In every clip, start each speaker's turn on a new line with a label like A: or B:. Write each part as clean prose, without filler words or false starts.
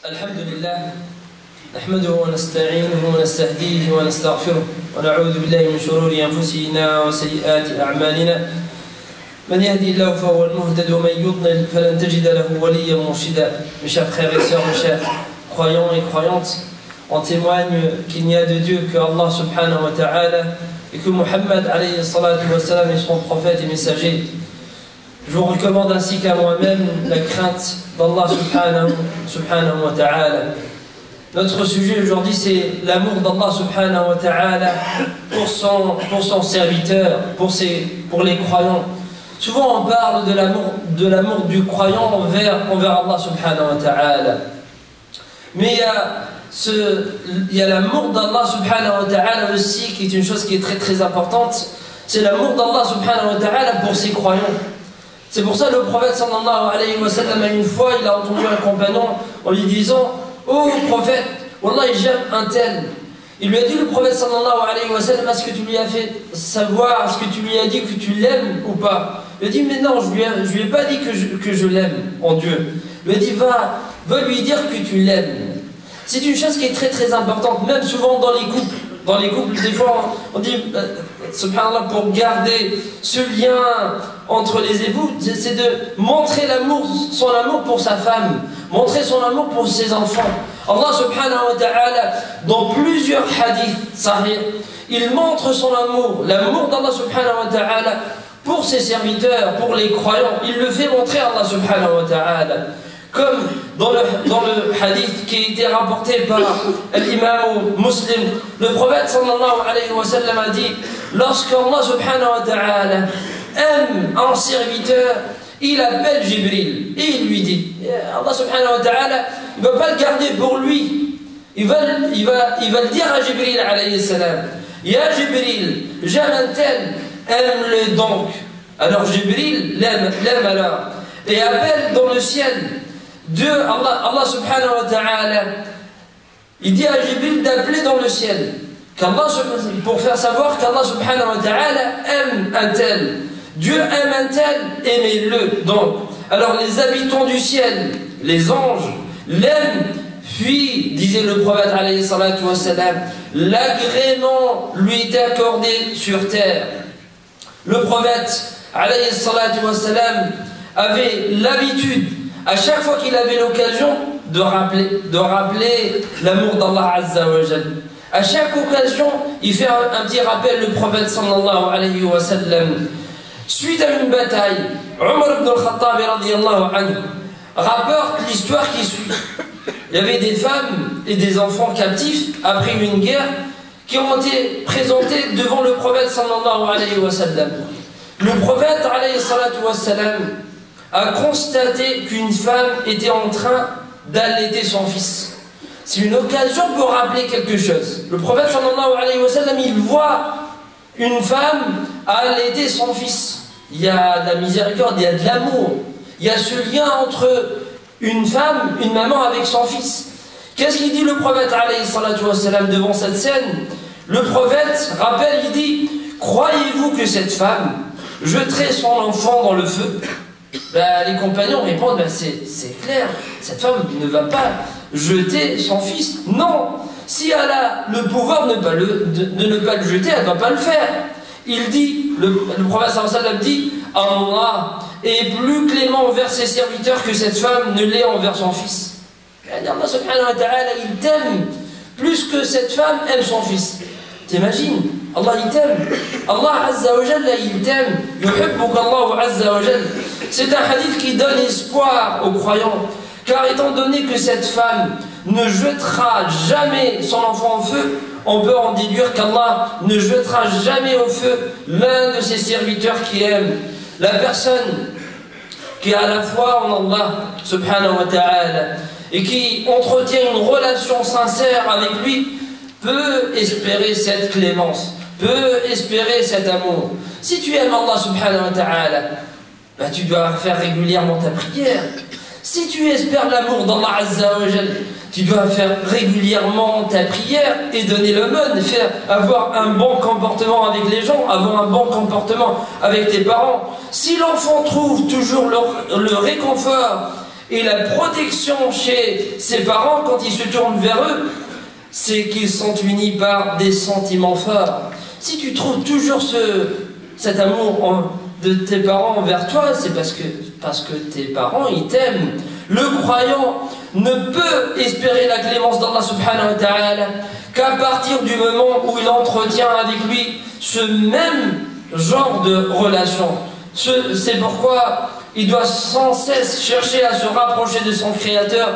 A: الحمد لله نحمده ونستعينه ونستهديه ونستغفره ونعوذ بالله من شرور أنفسنا وسيئات أعمالنا من يهدي الله فهو المهتد ومن يضلل فلن تجد له وليا مرشدا. Mes chers frères et sœurs, mes chers croyants et croyantes, on témoigne qu'il n'y a de Dieu que Allah subhanahu wa ta'ala et que Muhammad alayhi salatu wa salam est son prophète et messager. Je vous recommande ainsi qu'à moi-même la crainte d'Allah subhanahu wa ta'ala. Notre sujet aujourd'hui, c'est l'amour d'Allah subhanahu wa ta'ala pour son serviteur, pour les croyants. Souvent on parle de l'amour du croyant envers Allah subhanahu wa ta'ala. Mais il y a l'amour d'Allah subhanahu wa ta'ala aussi, qui est une chose qui est très très importante. C'est l'amour d'Allah subhanahu wa ta'ala pour ses croyants. C'est pour ça que le prophète sallallahu alayhi wa sallam, une fois, il a entendu un compagnon en lui disant: oh prophète, wallah j'aime un tel. Il lui a dit, le prophète sallallahu alayhi wa sallam: est-ce que tu lui as fait savoir, est-ce que tu lui as dit que tu l'aimes ou pas? Il a dit: mais non, je lui ai pas dit que je l'aime en Dieu. Il lui a dit: va lui dire que tu l'aimes. C'est une chose qui est très très importante, même souvent dans les couples. Dans les couples, des fois, on dit, subhanallah, pour garder ce lien entre les époux, c'est de montrer son amour pour sa femme, montrer son amour pour ses enfants. Allah subhanahu wa ta'ala, dans plusieurs hadiths sahih, il montre son amour, l'amour d'Allah subhanahu wa ta'ala pour ses serviteurs, pour les croyants. Il le fait montrer Allah subhanahu wa ta'ala. Comme dans le hadith qui a été rapporté par l'imam Muslim, le prophète sallallahu alayhi wa sallam a dit: lorsque Allah subhanahu wa ta'ala aime un serviteur, il appelle Jibril et il lui dit, Allah subhanahu wa ta'ala ne va pas le garder pour lui, il va le dire à Jibril alayhi salam: Ya Jibril, j'aime un tel, aime-le donc. Alors Jibril l'aime alors et appelle dans le ciel. Dieu, Allah subhanahu wa ta'ala, il dit à Jibril d'appeler dans le ciel pour faire savoir qu'Allah subhanahu wa ta'ala aime un tel. Dieu aime un tel, aimez-le donc. Alors les habitants du ciel, les anges, l'aiment, puis, disait le prophète alayhi salatu wa salam, l'agrément lui était accordé sur terre. Le prophète alayhi salatu wa salam avait l'habitude, à chaque fois qu'il avait l'occasion, de rappeler l'amour d'Allah Azza wa Jal. À chaque occasion, il fait un petit rappel, le prophète sallallahu alayhi wa sallam. Suite à une bataille, Omar ibn al-Khattab radiyallahu anhu rapporte l'histoire qui suit. Il y avait des femmes et des enfants captifs après une guerre qui ont été présentés devant le prophète sallallahu alayhi wa sallam. Le prophète alayhi salatu wa sallam a constaté qu'une femme était en train d'allaiter son fils. C'est une occasion pour rappeler quelque chose. Le prophète sallallahu alayhi wa sallam, il voit une femme allaiter son fils. Il y a de la miséricorde, il y a de l'amour. Il y a ce lien entre une femme, une maman avec son fils. Qu'est-ce qu'il dit le prophète alayhi salatu wa sallam devant cette scène? Le prophète rappelle, il dit: croyez-vous que cette femme jetterait son enfant dans le feu? Les compagnons répondent: c'est clair, cette femme ne va pas jeter son fils. Non, si elle a le pouvoir de ne pas le jeter, elle ne va pas le faire. Il dit, le prophète sallallahu alayhi wa sallam dit: Allah est plus clément envers ses serviteurs que cette femme ne l'est envers son fils. Allah subhanahu wa ta'ala, il t'aime plus que cette femme aime son fils. T'imagines? Allah il t'aime. Allah Azza wa Jalla il t'aime. Yuhibbuka Allah Azza wa Jalla. C'est un hadith qui donne espoir aux croyants. Car étant donné que cette femme ne jettera jamais son enfant au feu, on peut en déduire qu'Allah ne jettera jamais au feu l'un de ses serviteurs qui aime. La personne qui a la foi en Allah subhanahu wa ta'ala et qui entretient une relation sincère avec lui peut espérer cette clémence, peut espérer cet amour. Si tu aimes Allah subhanahu wa ta'ala, tu dois faire régulièrement ta prière. Si tu espères l'amour d'Allah Azza wa Jal, tu dois faire régulièrement ta prière et donner l'aumône, avoir un bon comportement avec les gens, avoir un bon comportement avec tes parents. Si l'enfant trouve toujours le réconfort et la protection chez ses parents quand ils se tournent vers eux, c'est qu'ils sont unis par des sentiments forts. Si tu trouves toujours cet amour de tes parents envers toi, c'est parce que tes parents, ils t'aiment. Le croyant ne peut espérer la clémence d'Allah subhanahu wa ta'ala qu'à partir du moment où il entretient avec lui ce même genre de relation. C'est pourquoi il doit sans cesse chercher à se rapprocher de son Créateur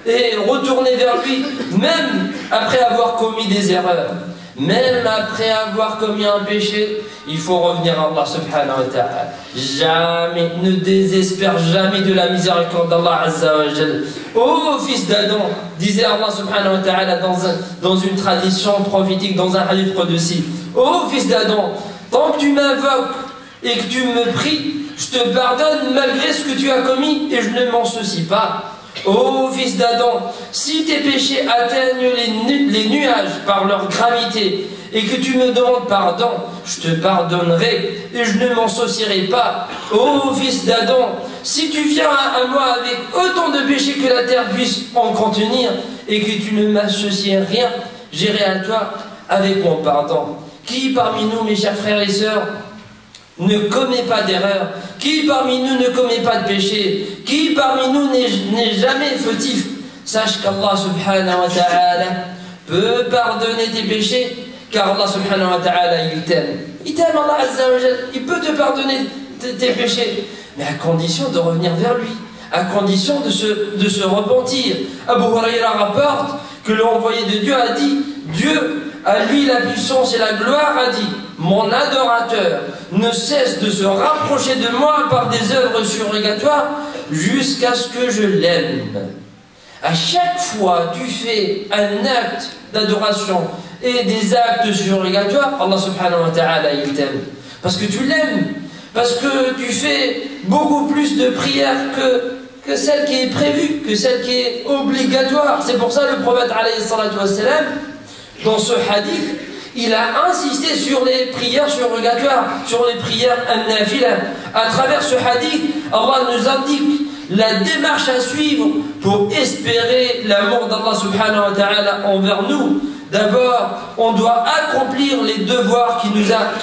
A: et retourner vers lui, même après avoir commis des erreurs. Même après avoir commis un péché, il faut revenir à Allah subhanahu wa ta'ala. Jamais, ne désespère jamais de la miséricorde d'Allah azza wa jal. Ô fils d'Adam, disait Allah subhanahu wa ta'ala dans une tradition prophétique, dans un hadith qudsi. Ô fils d'Adam, tant que tu m'invoques et que tu me pries, je te pardonne malgré ce que tu as commis et je ne m'en soucie pas. Ô fils d'Adam, si tes péchés atteignent les nuages par leur gravité et que tu me demandes pardon, je te pardonnerai et je ne m'en soucierai pas. Ô fils d'Adam, si tu viens à moi avec autant de péchés que la terre puisse en contenir et que tu ne m'associes rien, j'irai à toi avec mon pardon. Qui parmi nous, mes chers frères et sœurs, ne commet pas d'erreur? Qui parmi nous ne commet pas de péché? Qui parmi nous n'est jamais fautif? Sache qu'Allah subhanahu wa ta'ala peut pardonner tes péchés, car Allah subhanahu wa ta'ala, il t'aime. Il t'aime, Allah azza wa jal. Il peut te pardonner tes péchés, mais à condition de revenir vers lui, à condition de se repentir. Abu Huraira rapporte que l'envoyé de Dieu a dit, Dieu, à lui la puissance et la gloire, a dit, mon adorateur ne cesse de se rapprocher de moi par des œuvres surrogatoires jusqu'à ce que je l'aime. À chaque fois tu fais un acte d'adoration et des actes surrogatoires, Allah subhanahu wa ta'ala, il t'aime. Parce que tu l'aimes, parce que tu fais beaucoup plus de prières que celle qui est prévue, que celle qui est obligatoire. C'est pour ça le prophète alayhi salatu wassalam, dans ce hadith, il a insisté sur les prières surrogatoires, sur les prières an-nafila. À travers ce hadith, Allah nous indique la démarche à suivre pour espérer l'amour d'Allah subhanahu wa ta'ala envers nous. D'abord, on doit accomplir les devoirs qu'il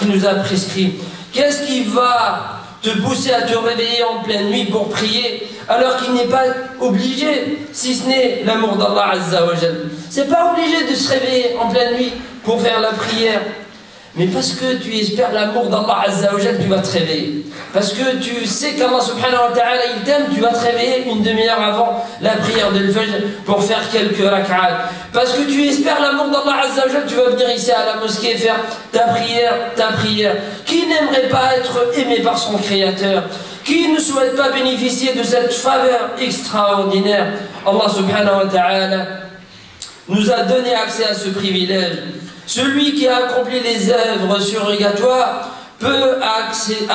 A: nous a prescrits. Qu'est-ce qui va te pousser à te réveiller en pleine nuit pour prier alors qu'il n'est pas obligé, si ce n'est l'amour d'Allah azza wa jal? C'est pas obligé de se réveiller en pleine nuit pour faire la prière, mais parce que tu espères l'amour d'Allah azza wa jal, tu vas te réveiller. Parce que tu sais qu'Allah subhanahu wa ta'ala, il t'aime, tu vas te réveiller une demi-heure avant la prière de l'Fajr pour faire quelques rak'at. Parce que tu espères l'amour d'Allah azza wa jal, tu vas venir ici à la mosquée faire ta prière. Qui n'aimerait pas être aimé par son Créateur? Qui ne souhaite pas bénéficier de cette faveur extraordinaire? Allah subhanahu wa ta'ala nous a donné accès à ce privilège. Celui qui a accompli les œuvres surrogatoires peut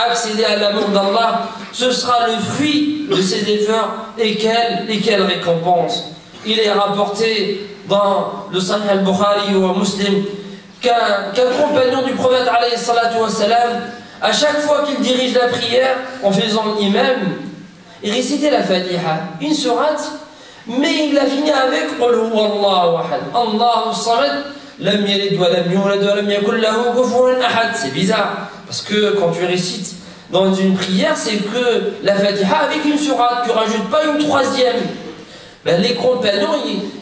A: accéder à l'amour d'Allah. Ce sera le fruit de ses efforts et quelle récompense. Il est rapporté dans le Sahih al-Bukhari ou Muslim qu'un compagnon du prophète alayhi salatu wassalam, à chaque fois qu'il dirige la prière en faisant l'imam, il récitait la Fatiha, une sourate, mais il a fini avec Qul huwallahu ahad, Allahu samad, lam yalid wa lam yulad wa lam yakul lahu kufuwan ahad. C'est bizarre, parce que quand tu récites dans une prière, c'est que la Fatiha avec une sourate, tu ne rajoutes pas une troisième. Ben, les compagnons,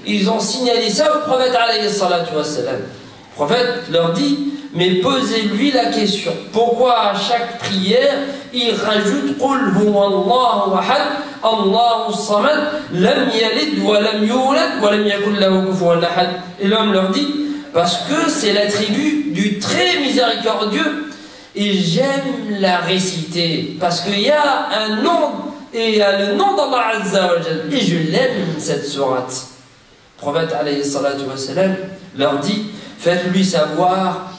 A: ils ont signalé ça au prophète alayhi salatu wassalam. Le prophète leur dit, mais posez-lui la question, pourquoi à chaque prière il rajoute Qul huwallahu ahad, Allahu samad, lam yalid wa lam yulad wa lam yakul lahu kufuwan ahad. Et l'homme leur dit, parce que c'est l'attribut du très miséricordieux et j'aime la réciter parce qu'il y a un nom et il y a le nom d'Allah azza wa jal et je l'aime cette sourate. Le prophète alayhi salatu wassalam leur dit, faites-lui savoir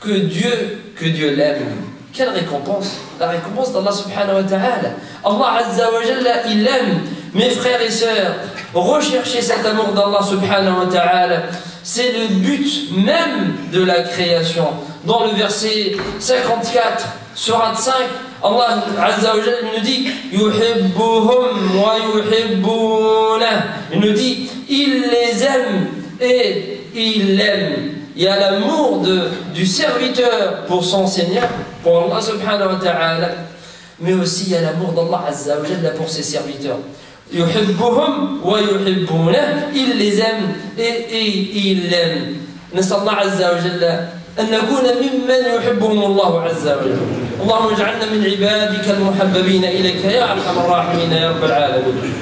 A: que Dieu l'aime. Quelle récompense? La récompense d'Allah subhanahu wa ta'ala. Allah azza wa jalla, il l'aime. Mes frères et sœurs, recherchez cet amour d'Allah subhanahu wa ta'ala. C'est le but même de la création. Dans le verset 54 Surat 5, Allah Azza wa Jalla nous dit yuhibbuhum wa yuhibbunah. Il nous dit il les aime et il l'aime. Il y a l'amour du serviteur pour son Seigneur, pour Allah subhanahu wa ta'ala, mais aussi il y a l'amour d'Allah Azza wa Jalla pour ses serviteurs. Yuhibbuhum wa yuhibbunah. Il les aime et il l'aime. نسأل الله عز وجل أن نكون ممن يحبهم الله عز وجل. اللهم اجعلنا من عبادك المحببين إليك يا أرحم الراحمين يا رب العالمين.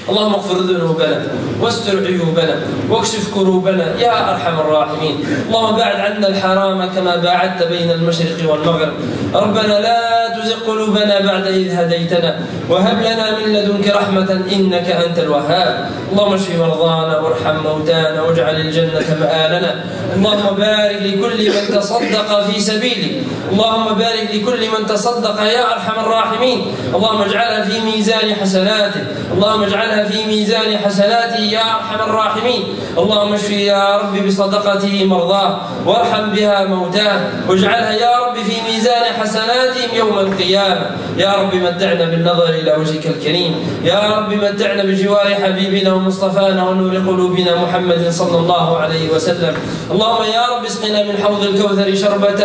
A: اللهم اغفر ذنوبنا واستر عيوبنا واكشف كروبنا يا أرحم الراحمين. اللهم باعد عنا الحرام كما باعدت بين المشرق والمغرب. ربنا لا تزغ قلوبنا بعد إذ هديتنا وهب لنا من لدنك رحمة إنك أنت الوهاب. اللهم اشف مرضانا وارحم موتانا واجعل الجنة مآلنا. اللهم بارك لكل من تصدق في سبيلك. اللهم بارك لكل من تصدق يا أرحم الراحمين. اللهم اجعلها في ميزان حسناته. اللهم اجعلها في ميزان حسناته يا أرحم الراحمين. اللهم اشف يا رب بصدقته مرضاه وارحم بها موتاه واجعلها يا رب في ميزان حسناتهم يوم القيامة. يا رب متعنا بالنظر إلى وجهك الكريم. يا رب متعنا بجوار حبيبنا ومصطفانا ونور قلوبنا محمد صلى الله عليه وسلم. اللهم يا رب اسقنا من حوض الكوثر شربة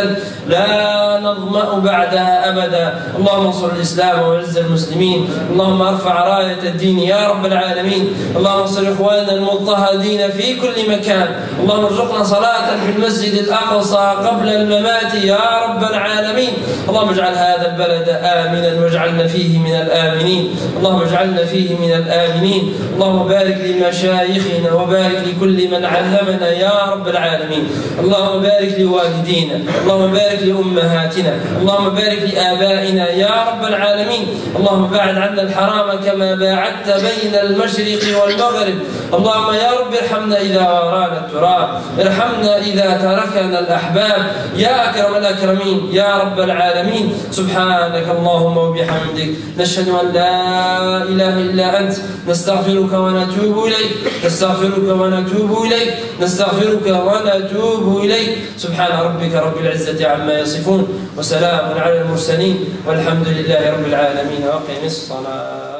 A: لا نظمأ بعدها أبدا. اللهم انصر الإسلام وعز المسلمين. اللهم ارفع راية الدين يا رب العالمين. اللهم انصر إخواننا المضطهدين في كل مكان. اللهم ارزقنا صلاة في المسجد الأقصى قبل الممات يا رب العالمين. اللهم اجعل هذا البلد آمنا واجعلنا فيه من الآمنين. اللهم اجعلنا فيه من الآمنين. اللهم بارك لمشايخنا وبارك لكل من علمنا يا رب العالمين. اللهم بارك لوالدينا. اللهم بارك لأمهاتنا. اللهم بارك لآبائنا يا رب العالمين. اللهم باعد عنا الحرام كما باعدت بين المشرق والمغرب. اللهم يا رب ارحمنا إذا ورانا التراب. ارحمنا إذا تركنا الأحباب يا أكرم الأكرمين يا رب العالمين. سبحانك اللهم وبحمدك نشهد أن لا إله إلا أنت نستغفرك ونتوب إليك. نستغفرك ونتوب إليك. نستغفرك ونتوب إليك. سبحان ربك رب العزة عما يصفون وسلام على المرسلين والحمد لله رب العالمين. وأقم الصلاة.